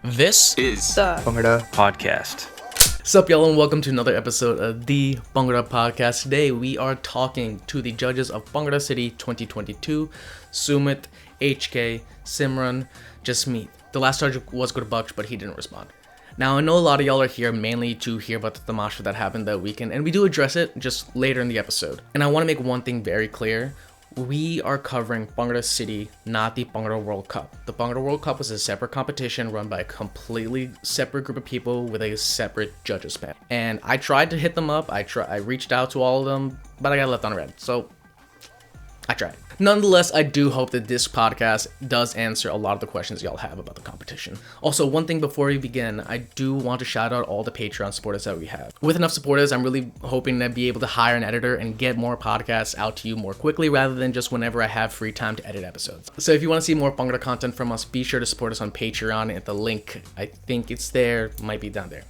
This is the Bhangra Podcast. Sup, y'all, and welcome to another episode of the Bhangra Podcast. Today, we are talking to the judges of Bhangra City 2022, Sumit, HK, Simran, Jasmeet. The last judge was Gurbaksh, but he didn't respond. Now, I know a lot of y'all are here mainly to hear about the Tamasha that happened that weekend, and we do address it just later in the episode. And I want to make one thing very clear. We are covering Bhangra City, not the Bhangra World Cup. The Bhangra World Cup was a separate competition run by a completely separate group of people with a separate judges panel. And I tried to hit them up. I reached out to all of them, but I got left on red. So I tried. Nonetheless, I do hope that this podcast does answer a lot of the questions y'all have about the competition. Also, one thing before we begin, I do want to shout out all the Patreon supporters that we have. With enough supporters, I'm really hoping to be able to hire an editor and get more podcasts out to you more quickly rather than just whenever I have free time to edit episodes. So if you want to see more Bhangra content from us, be sure to support us on Patreon at the link. I think it's there, might be down there.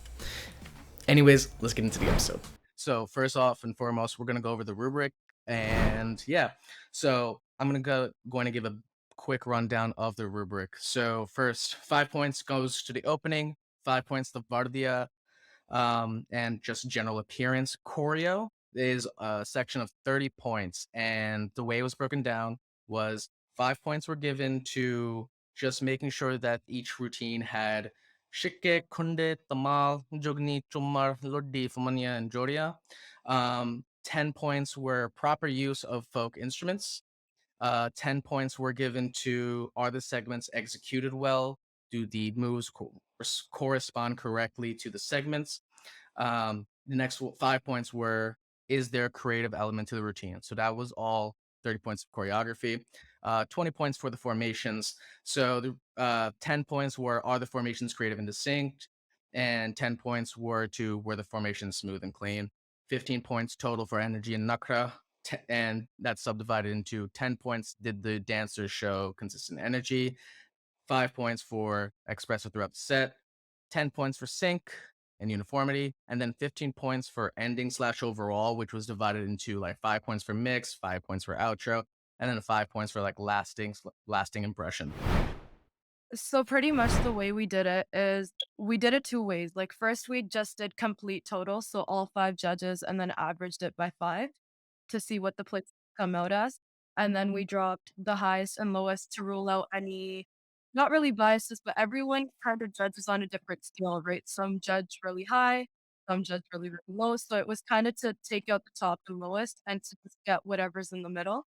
Anyways, let's get into the episode. So first off and foremost, we're going to go over the rubric. And yeah, so I'm going to give a quick rundown of the rubric. So first, 5 points goes to the opening, 5 points to Vardia, and just general appearance. Choreo is a section of 30 points, and the way it was broken down was 5 points were given to just making sure that each routine had Shikke, Kunde, Tamal, Jogni, Chumar, Loddi, Fumania, and Joria. 10 points were proper use of folk instruments. 10 points were given to are the segments executed well? Do the moves correspond correctly to the segments? The next 5 points were is there a creative element to the routine? So that was all 30 points of choreography. 20 points for the formations. So the 10 points were are the formations creative and distinct? And 10 points were the formations smooth and clean. 15 points total for energy and nakra, and that's subdivided into 10 points. Did the dancers show consistent energy? 5 points for expressive throughout the set, 10 points for sync and uniformity, and then 15 points for ending / overall, which was divided into like 5 points for mix, 5 points for outro, and then 5 points for like lasting impression. So pretty much the way we did it is we did it two ways. Like first we just did complete total, so all 5 judges, and then averaged it by 5 to see what the plates come out as. And then we dropped the highest and lowest to rule out any, not really biases, but everyone kind of judges on a different scale, right? Some judge really high, some judge really, really low. So it was kind of to take out the top and lowest and to just get whatever's in the middle.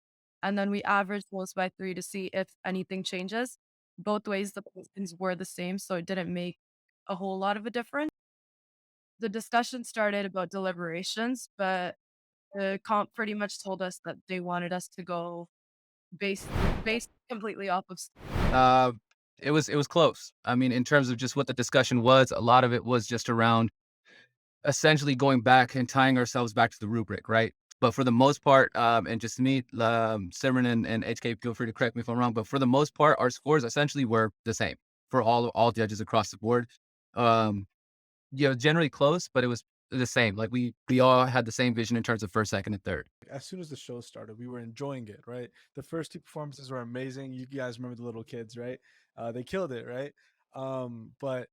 And then we averaged those by 3 to see if anything changes. Both ways the positions were the same, so it didn't make a whole lot of a difference. The discussion started about deliberations, but the comp pretty much told us that they wanted us to go based completely off of. It was close. I mean, in terms of just what the discussion was, a lot of it was just around essentially going back and tying ourselves back to the rubric, right? But for the most part, and just me, Simran and HK, feel free to correct me if I'm wrong, but for the most part, our scores essentially were the same for all judges across the board. Generally close, but it was the same. Like we all had the same vision in terms of first, second, and third. As soon as the show started, we were enjoying it, right? The first 2 performances were amazing. You guys remember the little kids, right? They killed it, right? But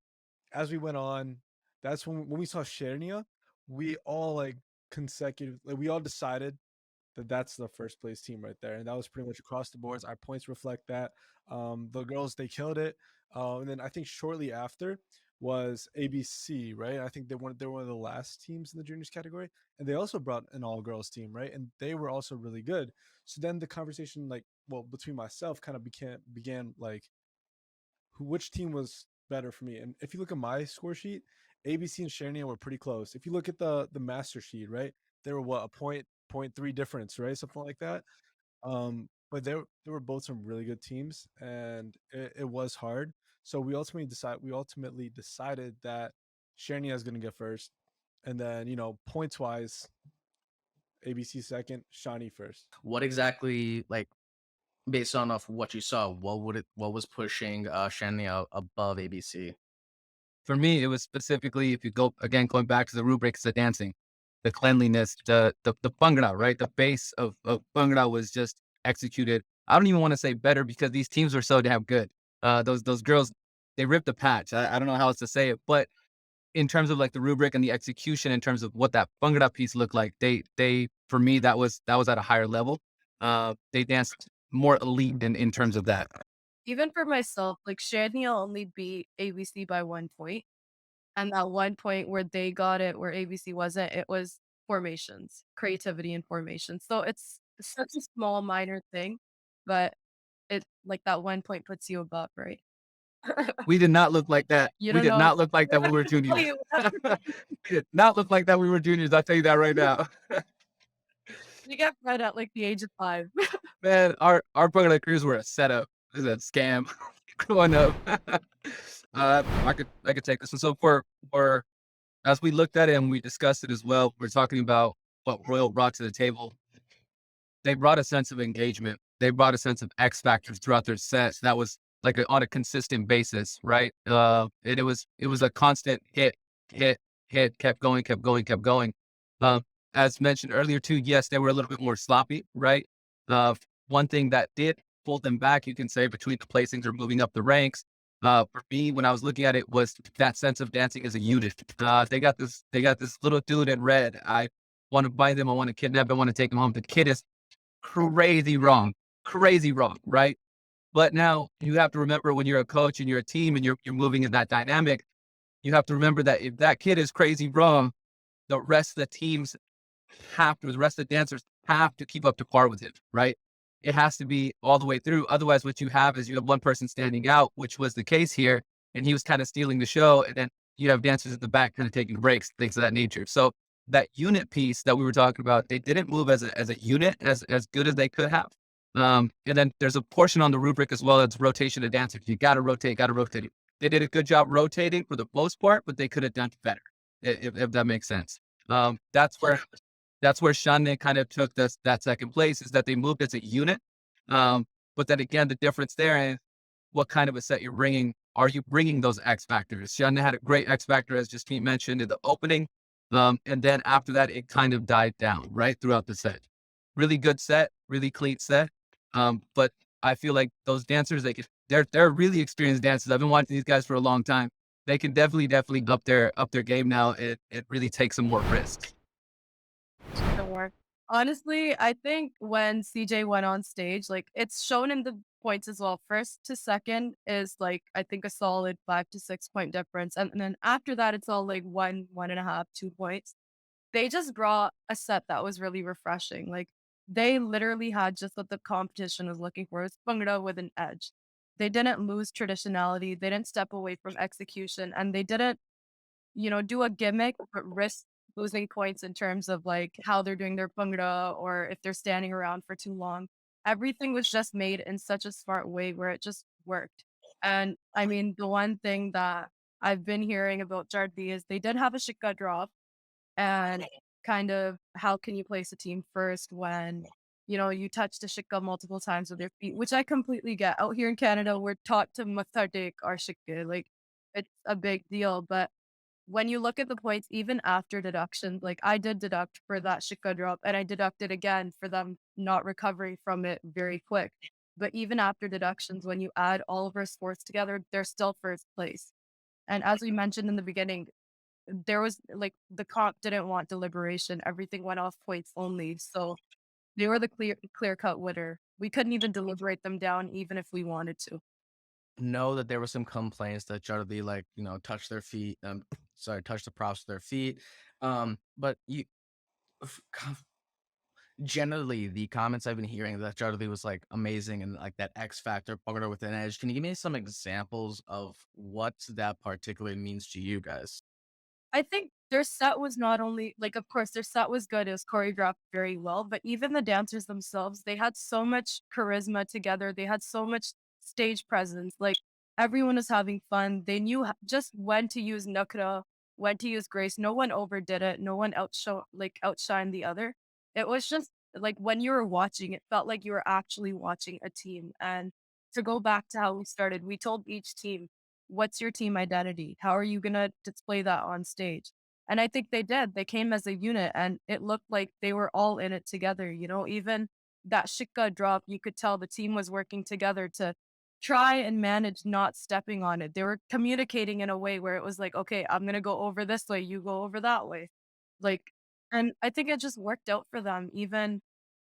as we went on, that's when we saw Chernia, we all we all decided that that's the first place team right there, and that was pretty much across the boards. Our points reflect that. The girls, they killed it, and then I think shortly after was ABC, right? I think they were one of the last teams in the juniors category, and they also brought an all girls team, right? And they were also really good. So then the conversation, between myself, kind of began like, which team was better for me? And if you look at my score sheet, ABC and Chernia were pretty close. If you look at the master sheet, right, they were a point 0.3 difference, right, something like that. But they were both some really good teams, and it was hard. So we ultimately decided that Chernia is going to get first, and then points wise, ABC second, Shawnee first. What exactly, like, based on of what you saw, what was pushing Shania above ABC? For me, it was specifically, if you go again, going back to the rubrics, the dancing, the cleanliness, the Bhangra, right? The base of Bhangra was just executed. I don't even want to say better because these teams were so damn good. Those girls they ripped the patch. I don't know how else to say it, but in terms of like the rubric and the execution, in terms of what that Bhangra piece looked like, they for me that was at a higher level. They danced more elite in terms of that. Even for myself, like Shania only beat ABC by 1 point. And that 1 point where they got it, where ABC wasn't, it was formations, creativity and formations. So it's such a small, minor thing, but it like that 1 point puts you above, right? We did not look like that. You We don't did know. not look like that when we were juniors. You We did not look like that when we were juniors. I'll tell you that right now. you get fed at like the age of 5. Man, our Bhangra crews were a setup. It was a scam growing up. I could take this one. So for as we looked at it and we discussed it as well, we're talking about what Royal brought to the table. They brought a sense of engagement. They brought a sense of X factors throughout their sets. That was like on a consistent basis, right? And it was a constant hit, hit, hit, kept going, kept going, kept going. Um, as mentioned earlier too, yes, they were a little bit more sloppy, right? One thing that did pull them back, you can say, between the placings or moving up the ranks. For me, when I was looking at it, was that sense of dancing as a unit. They got this little dude in red. I want to buy them. I want to kidnap him. I want to take him home. The kid is crazy wrong, right? But now you have to remember when you're a coach and you're a team and you're moving in that dynamic, you have to remember that if that kid is crazy wrong, the rest of the teams the rest of the dancers have to keep up to par with him, right? It has to be all the way through. Otherwise, what you have is you have one person standing out, which was the case here, and he was kind of stealing the show. And then you have dancers in the back kind of taking breaks, things of that nature. So that unit piece that we were talking about, they didn't move as a unit as good as they could have. And then there's a portion on the rubric as well as rotation of dancers. You got to rotate. They did a good job rotating for the most part, but they could have done better, if that makes sense. That's where Shanne kind of took that second place, is that they moved as a unit. But then again, the difference there is what kind of a set you're bringing. Are you bringing those X factors? Shanne had a great X factor, as Justine mentioned, in the opening. And then after that, it kind of died down right throughout the set. Really good set, really clean set. But I feel like those dancers, they're really experienced dancers. I've been watching these guys for a long time. They can definitely up their game now. It really takes some more risks. Sure. Honestly, I think when CJ went on stage, like it's shown in the points as well. First to second is like I think a solid 5 to 6 point difference, and then after that, it's all like 1.5, 2 points. They just brought a set that was really refreshing. Like they literally had just what the competition was looking for. It's Bhangra with an edge. They didn't lose traditionality. They didn't step away from execution, and they didn't do a gimmick, but risk losing points in terms of like how they're doing their Bhangra or if they're standing around for too long. Everything was just made in such a smart way where it just worked. And I mean, the one thing that I've been hearing about Jardbi is they did have a Shika drop, and kind of how can you place a team first when you touch the Shika multiple times with your feet, which I completely get. Out here in Canada, we're taught to mathardik our Shika. Like it's a big deal. But when you look at the points, even after deductions, like I did deduct for that Shika drop and I deducted again for them not recovering from it very quick. But even after deductions, when you add all of our sports together, they're still first place. And as we mentioned in the beginning, there was like the comp didn't want deliberation. Everything went off points only. So they were the clear cut winner. We couldn't even deliberate them down even if we wanted to. Know that there were some complaints that Jardly touched their feet, touched the props with their feet. But f- co- generally the comments I've been hearing that Jardly was like amazing and like that X factor partner with an edge. Can you give me some examples of what that particularly means to you guys? I think their set was not only like, of course, their set was good. It was choreographed very well, but even the dancers themselves, they had so much charisma together. They had so much stage presence. Like everyone was having fun. They knew just when to use Nakra, when to use grace. No one overdid it. No one outshined the other. It was just like when you were watching, it felt like you were actually watching a team. And to go back to how we started, we told each team, what's your team identity? How are you going to display that on stage? And I think they did. They came as a unit and it looked like they were all in it together. Even that Shika drop, you could tell the team was working together to try and manage not stepping on it. They were communicating in a way where it was like, okay, I'm gonna go over this way, you go over that way. Like, and I think it just worked out for them. Even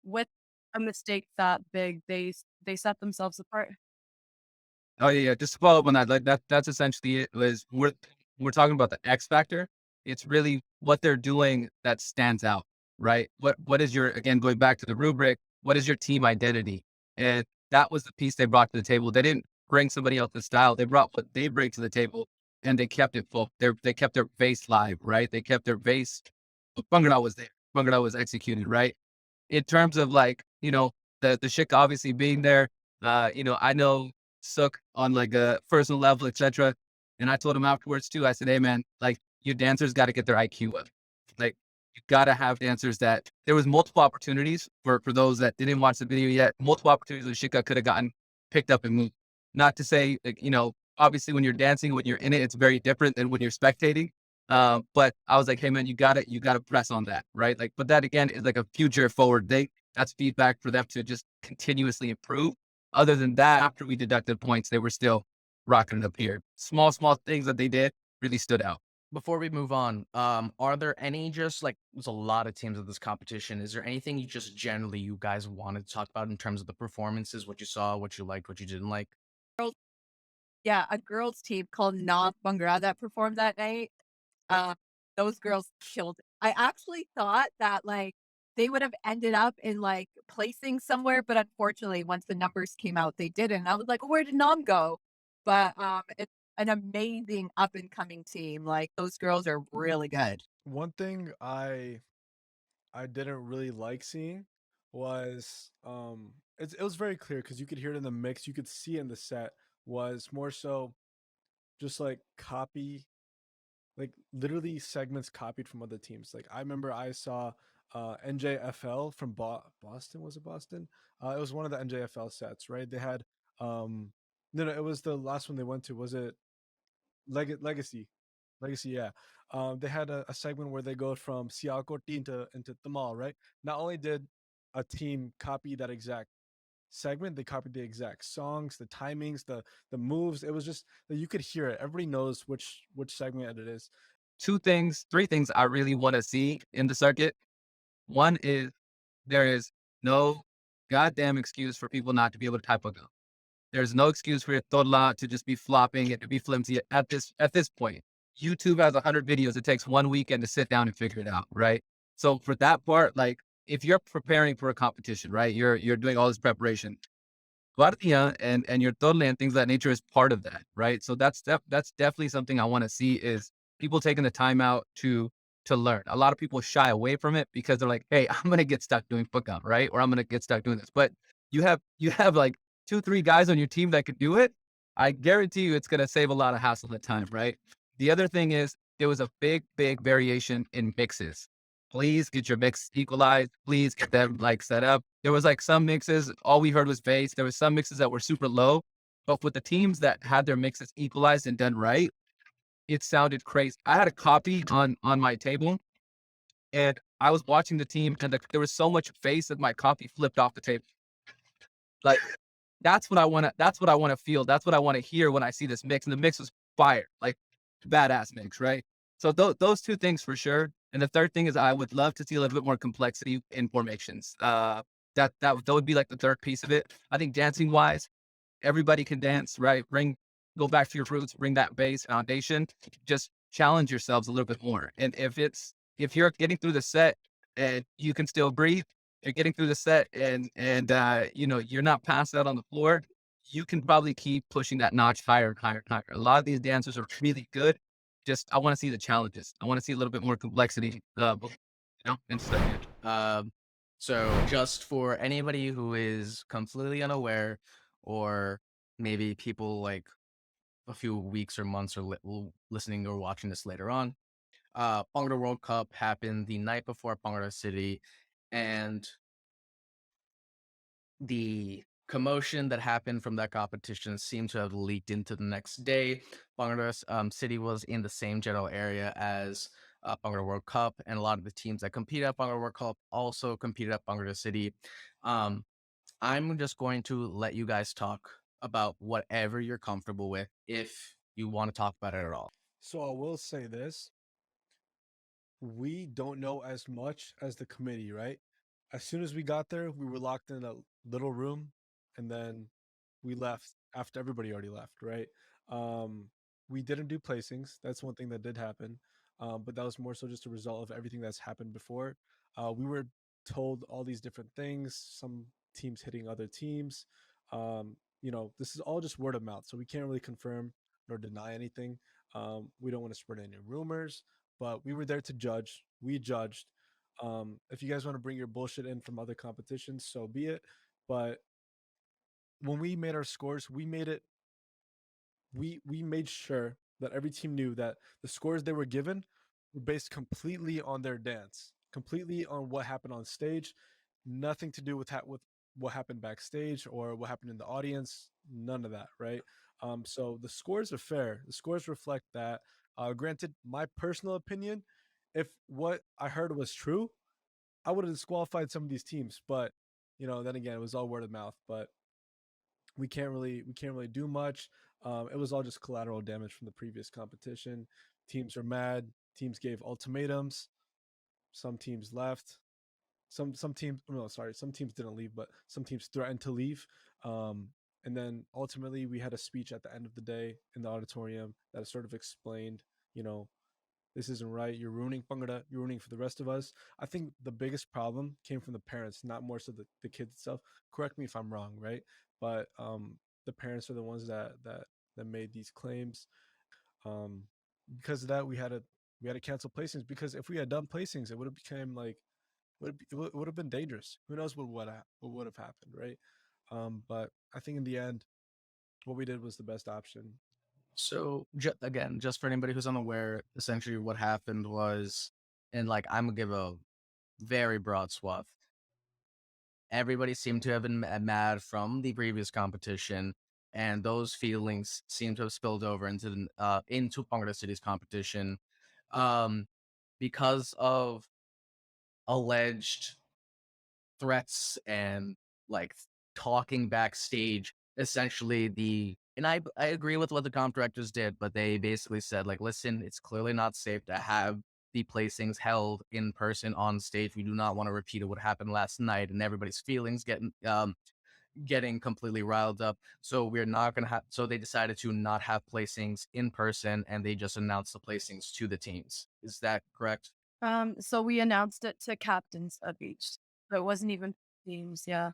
with a mistake that big, they set themselves apart. Oh yeah, just to follow up on that, like that's essentially it. Was we're talking about the X factor. It's really what they're doing that stands out, right? What is your, again, going back to the rubric? What is your team identity? And that was the piece they brought to the table. They didn't bring somebody else's style. They brought what they bring to the table, and they kept it full. They kept their base live, right? They kept their base. Bhangra was there. Bhangra was executed, right? In terms of, like, the shit obviously being there, I know Sook on like a personal level, etc. And I told him afterwards too, I said, hey man, like, your dancers got to get their IQ up. Like, you got to have dancers that, there was multiple opportunities for those that didn't watch the video yet, multiple opportunities where Shika could have gotten picked up and moved. Not to say, like, obviously when you're dancing, when you're in it, it's very different than when you're spectating. But I was like, hey man, you gotta press on that, right? Like, but that again is like a future forward thing. That's feedback for them to just continuously improve. Other than that, after we deducted points, they were still rocking it up here. Small things that they did really stood out. Before we move on, are there any, just like, there's a lot of teams of this competition. Is there anything you just generally you guys wanted to talk about in terms of the performances, what you saw, what you liked, what you didn't like? Yeah, a girls team called North Bhangra that performed that night. Uh, those girls killed it. I actually thought that, like, they would have ended up in, like, placing somewhere, but unfortunately, once the numbers came out, they didn't. I was like, "Where did Nam go?" But, it's an amazing up and coming team. Like, those girls are really good. One thing I didn't really like seeing was it was very clear because you could hear it in the mix, you could see it in the set, was more so just like copy, like literally segments copied from other teams. Like I remember I saw NJFL from Boston. Was it Boston? It was one of the NJFL sets, right? They had no, it was the last one they went to. Was it Legacy? Legacy, yeah. They had a segment where they go from Sialkoti into Tamal, right? Not only did a team copy that exact segment, they copied the exact songs, the timings, the moves. It was just that you could hear it. Everybody knows which segment it is. Three things I really want to see in the circuit. One is, there is no goddamn excuse for people not to be able to type a go. There's no excuse for your Tola to just be flopping and to be flimsy at this point. YouTube has 100 videos. It takes 1 weekend to sit down and figure it out, right? So for that part, like, if you're preparing for a competition, right, you're doing all this preparation. Guardia and your Torle and things of that nature is part of that, right? So that's definitely something I want to see, is people taking the time out to learn. A lot of people shy away from it because they're like, hey, I'm gonna get stuck doing pukam, right? Or I'm gonna get stuck doing this. But you have like 2, 3 guys on your team that could do it. I guarantee you it's gonna save a lot of hassle and time, right? The other thing is, there was a big variation in mixes. Please get your mix equalized. Please get them like set up. There was like some mixes, all we heard was bass. There was some mixes that were super low, but with the teams that had their mixes equalized and done right, it sounded crazy. I had a copy on my table, and I was watching the team, and there was so much bass that my copy flipped off the table. Like, that's what I want to. That's what I want to feel. That's what I want to hear when I see this mix. And the mix was fire, like badass mix, right? So those two things for sure. And the third thing is, I would love to see a little bit more complexity in formations. That would be like the third piece of it. I think dancing wise, everybody can dance, right? Go back to your roots, bring that base foundation, just challenge yourselves a little bit more. And if you're getting through the set and you can still breathe, you're getting through the set and you're not passed out on the floor, you can probably keep pushing that notch higher and higher and higher. A lot of these dancers are really good. Just, I want to see the challenges. I want to see a little bit more complexity, and stuff. So just for anybody who is completely unaware, or maybe people like a few weeks or months or listening or watching this later on, Bhangra World Cup happened the night before Bhangra City, and the commotion that happened from that competition seemed to have leaked into the next day. Bhangra City was in the same general area as Bhangra World Cup, and a lot of the teams that competed at Bhangra World Cup also competed at Bhangra City. I'm just going to let you guys talk about whatever you're comfortable with, if you want to talk about it at all. So I will say this: we don't know as much as the committee, right? As soon as we got there, we were locked in a little room, and then we left after everybody already left, right? Um, we didn't do placings. That's one thing that did happen, but that was more so just a result of everything that's happened before. We were told all these different things. Some teams hitting other teams. This is all just word of mouth, so we can't really confirm nor deny anything. We don't want to spread any rumors, but we were there to judge. We judged. If you guys want to bring your bullshit in from other competitions, so be it. But when we made our scores, we made sure that every team knew that the scores they were given were based completely on their dance, completely on what happened on stage, nothing to do with what happened backstage or what happened in the audience. None of that, right? So the scores are fair. The scores reflect that. Granted, my personal opinion, if what I heard was true, I would have disqualified some of these teams. But then again, it was all word of mouth. But we can't really do much. It was all just collateral damage from the previous competition. Teams are mad. Teams gave ultimatums. Some teams left. Some teams, no, sorry, some teams didn't leave, but some teams threatened to leave. And then ultimately, we had a speech at the end of the day in the auditorium that sort of explained, you know, this isn't right. You're ruining Bhangra. You're ruining for the rest of us. I think the biggest problem came from the parents, not more so the kids itself. Correct me if I'm wrong, right? But the parents are the ones that made these claims. Um, because of that, we had to cancel placings. Because if we had done placings, it would have become like it would have been dangerous. Who knows what would have happened, right? But I think in the end, what we did was the best option. So again, just for anybody who's unaware, essentially what happened was, and like I'm gonna give a very broad swath. Everybody seemed to have been mad from the previous competition, and those feelings seem to have spilled over into Bhangra City's competition, um, because of alleged threats and like talking backstage. Essentially, I agree with what the comp directors did, but they basically said like, listen, it's clearly not safe to have the placings held in person on stage. We do not want to repeat what happened last night, and everybody's feelings getting completely riled up. So we're not gonna have. So they decided to not have placings in person, and they just announced the placings to the teams. Is that correct? So we announced it to captains of each. So it wasn't even teams, yeah.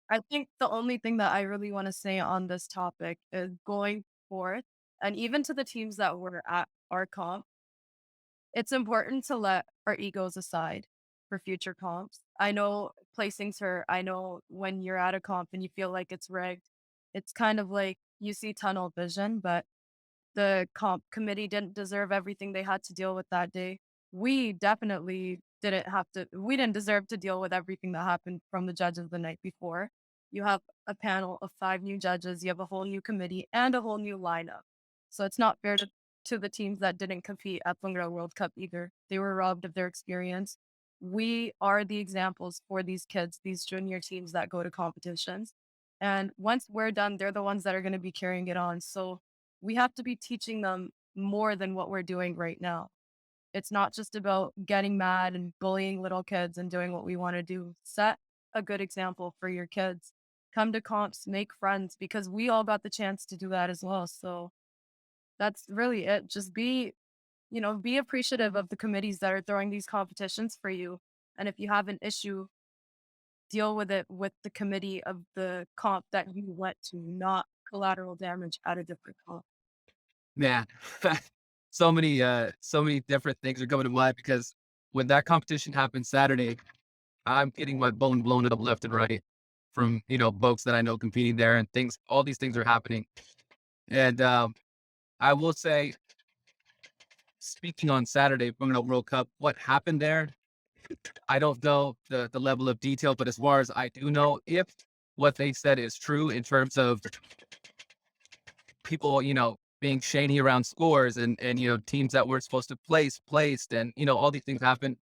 I think the only thing that I really want to say on this topic is going forth, and even to the teams that were at our comp, it's important to let our egos aside for future comps. I know placings hurt. I know when you're at a comp and you feel like it's rigged, it's kind of like you see tunnel vision, but the comp committee didn't deserve everything they had to deal with that day. We definitely we didn't deserve to deal with everything that happened from the judges the night before. You have a panel of 5 new judges, you have a whole new committee and a whole new lineup. So it's not fair to the teams that didn't compete at Bhangra World Cup either. They were robbed of their experience. We are the examples for these kids, these junior teams that go to competitions. And once we're done, they're the ones that are going to be carrying it on. So we have to be teaching them more than what we're doing right now. It's not just about getting mad and bullying little kids and doing what we want to do. Set a good example for your kids. Come to comps, make friends, because we all got the chance to do that as well. So that's really it. Just be appreciative of the committees that are throwing these competitions for you. And if you have an issue, deal with it with the committee of the comp that you went to, not collateral damage at a different comp. Man, so many different things are coming to mind because when that competition happened Saturday, I'm getting my bone blown up left and right from folks that I know competing there, and things. All these things are happening, and I will say, speaking on Saturday, Bhangra World Cup, what happened there, I don't know the level of detail, but as far as I do know, if what they said is true in terms of people, being shady around scores and teams that were supposed to placed and all these things happen.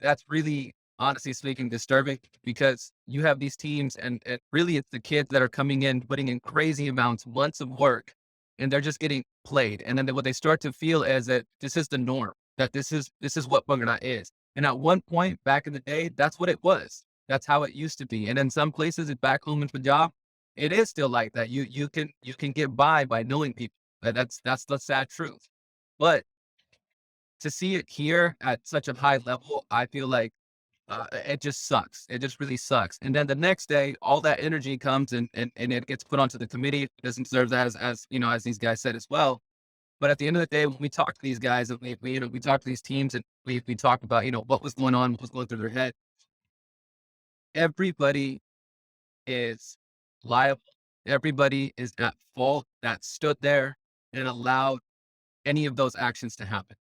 That's really honestly speaking, disturbing because you have these teams and really it's the kids that are coming in, putting in crazy amounts, months of work, and they're just getting played. And then what they start to feel is that this is the norm, that this is what Bhangra is. And at one point back in the day, that's what it was. That's how it used to be. And in some places, back home in Punjab, it is still like that. You can get by knowing people. That's the sad truth. But to see it here at such a high level, I feel like it just sucks. It just really sucks. And then the next day, all that energy comes and it gets put onto the committee. It doesn't deserve that as you know, as these guys said as well. But at the end of the day, when we talk to these guys and we talk to these teams and we talk about, what was going on, what was going through their head, everybody is liable. Everybody is at fault that stood there and allowed any of those actions to happen.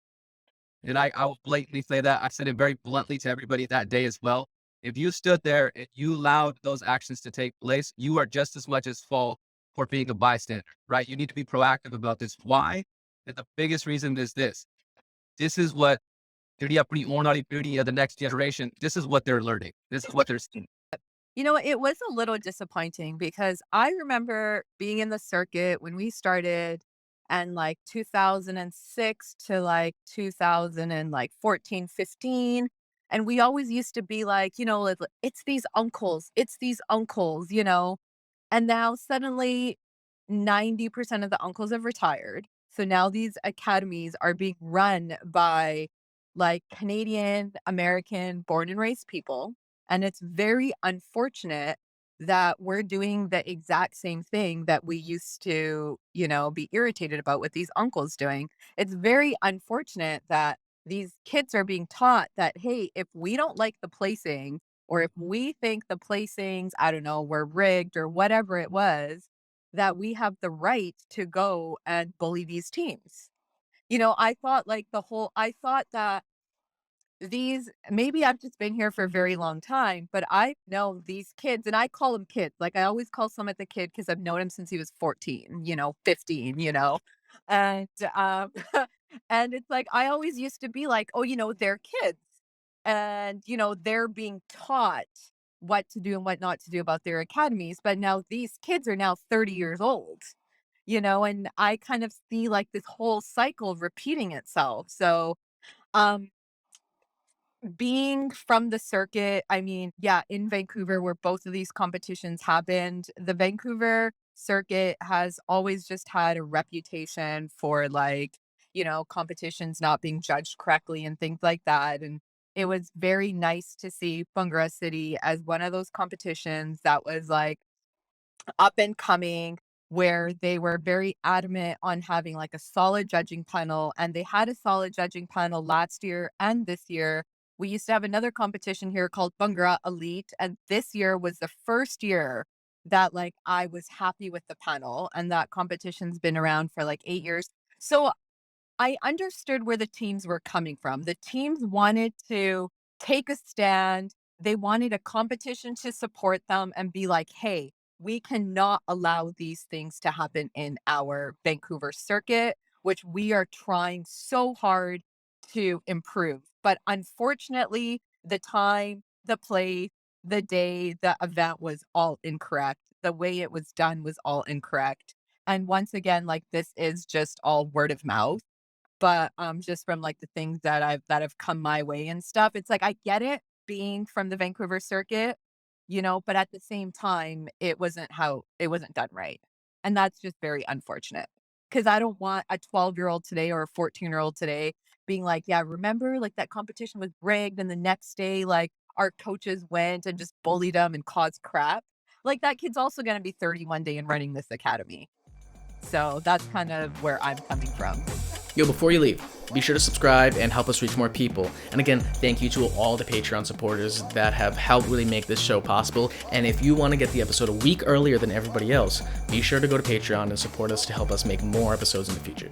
And I will blatantly say that. I said it very bluntly to everybody that day as well. If you stood there and you allowed those actions to take place, you are just as much at fault for being a bystander, right? You need to be proactive about this. Why? And the biggest reason is this. This is what the next generation, this is what they're learning. This is what they're seeing. It was a little disappointing because I remember being in the circuit when we started and like 2006 to like 2014, 15. And we always used to be like, it's these uncles. And now suddenly 90% of the uncles have retired. So now these academies are being run by like Canadian, American, born and raised people. And it's very unfortunate that we're doing the exact same thing that we used to, be irritated about what these uncles doing. It's very unfortunate that these kids are being taught that, hey, if we don't like the placing, or if we think the placings, I don't know, were rigged or whatever it was, that we have the right to go and bully these teams. I thought that these, maybe I've just been here for a very long time, but I know these kids and I call them kids. Like I always call Summit the kid because I've known him since he was 14, 15. And and it's like I always used to be like, oh, they're kids. And they're being taught what to do and what not to do about their academies. But now these kids are now 30 years old, and I kind of see like this whole cycle repeating itself. So um being from the circuit, I mean, yeah, in Vancouver, where both of these competitions happened, the Vancouver circuit has always just had a reputation for like, competitions not being judged correctly and things like that. And it was very nice to see Bhangra City as one of those competitions that was like up and coming, where they were very adamant on having like a solid judging panel, and they had a solid judging panel last year and this year. We used to have another competition here called Bhangra Elite, and this year was the first year that like I was happy with the panel, and that competition's been around for like 8 years. So I understood where the teams were coming from. The teams wanted to take a stand. They wanted a competition to support them and be like, hey, we cannot allow these things to happen in our Vancouver circuit, which we are trying so hard to improve. But unfortunately, the time, the place, the day, the event was all incorrect. The way it was done was all incorrect. And once again, like this is just all word of mouth. But just from like the things that have come my way and stuff, it's like I get it being from the Vancouver circuit, but at the same time, it wasn't done right. And that's just very unfortunate because I don't want a 12-year-old today or a 14-year-old today being like, yeah, remember like that competition was rigged. And the next day, like our coaches went and just bullied them and caused crap. Like that kid's also going to be 30 one day and running this academy. So that's kind of where I'm coming from. Yo, before you leave, be sure to subscribe and help us reach more people. And again, thank you to all the Patreon supporters that have helped really make this show possible. And if you want to get the episode a week earlier than everybody else, be sure to go to Patreon and support us to help us make more episodes in the future.